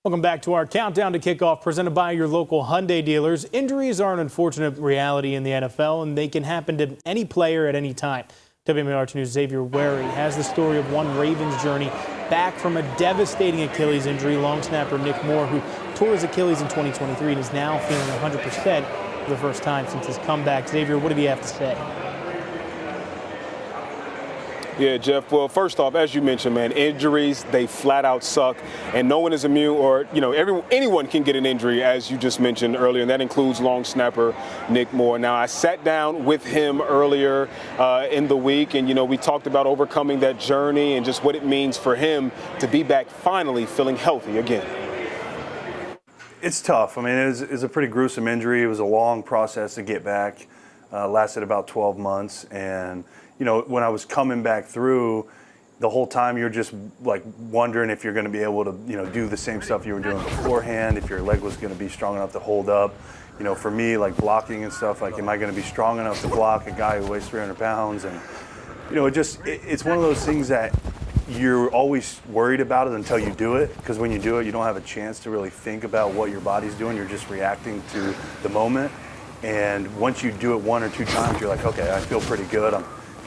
Welcome back to our countdown to kickoff presented by your local Hyundai dealers. Injuries are an unfortunate reality in the NFL, and they can happen to any player at any time. WMAR News' Xavier Wary has the story of one Ravens journey back from a devastating Achilles injury. Long snapper Nick Moore, who tore his Achilles in 2023 and is now feeling 100% for the first time since his comeback. Xavier, what did he have to say? Yeah, Jeff. Well, first off, as you mentioned, man, injuries, they flat out suck. And no one is immune, or, anyone can get an injury, as you just mentioned earlier, and that includes long snapper Nick Moore. Now, I sat down with him earlier in the week, and, we talked about overcoming that journey and just what it means for him to be back finally feeling healthy again. It's tough. I mean, it was a pretty gruesome injury. It was a long process to get back. Lasted about 12 months, and when I was coming back through, the whole time you're just like wondering if you're going to be able to do the same stuff you were doing beforehand, if your leg was going to be strong enough to hold up. For me, like blocking and stuff, like am I going to be strong enough to block a guy who weighs 300 pounds? And it's one of those things that you're always worried about it until you do it, because when you do it, you don't have a chance to really think about what your body's doing. You're just reacting to the moment. And once you do it one or two times, you're like, okay, I feel pretty good.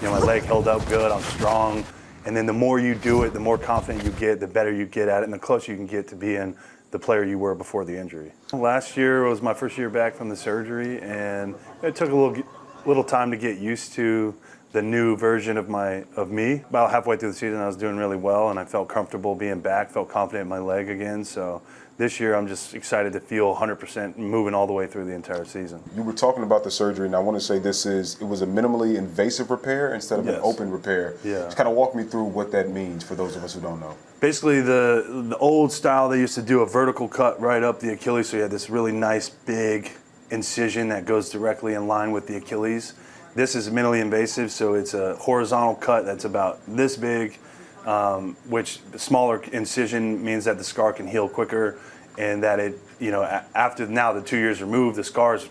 My leg held up good. I'm strong. And then the more you do it, the more confident you get, the better you get at it, and the closer you can get to being the player you were before the injury. Last year was my first year back from the surgery, and it took a little time to get used to the new version of me. About halfway through the season, I was doing really well, and I felt comfortable being back, felt confident in my leg again. So this year, I'm just excited to feel 100% moving all the way through the entire season. You were talking about the surgery, and I want to say it was a minimally invasive repair instead of an open repair. Yeah. Just kind of walk me through what that means for those of us who don't know. Basically, the old style, they used to do a vertical cut right up the Achilles, so you had this really nice big incision that goes directly in line with the Achilles. This is minimally invasive, so it's a horizontal cut that's about this big, which smaller incision means that the scar can heal quicker, and that it, after now the 2 years removed, the scars,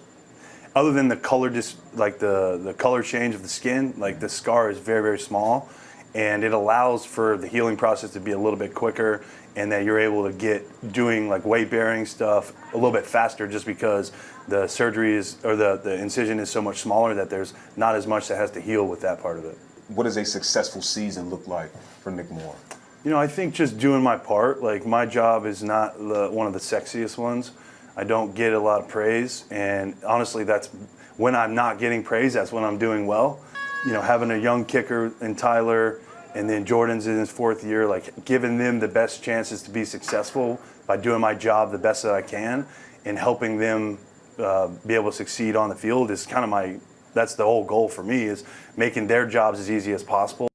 other than the color, just like the color change of the skin, like the scar is very, very small, and it allows for the healing process to be a little bit quicker, and that you're able to get doing like weight bearing stuff a little bit faster, just because the surgery the incision is so much smaller that there's not as much that has to heal with that part of it. What does a successful season look like for Nick Moore? I think just doing my part. Like, my job is not one of the sexiest ones. I don't get a lot of praise, and honestly, that's when I'm not getting praise, that's when I'm doing well. Having a young kicker in Tyler, and then Jordan's in his fourth year, like giving them the best chances to be successful by doing my job the best that I can, and helping them be able to succeed on the field is kind of that's the whole goal for me, is making their jobs as easy as possible.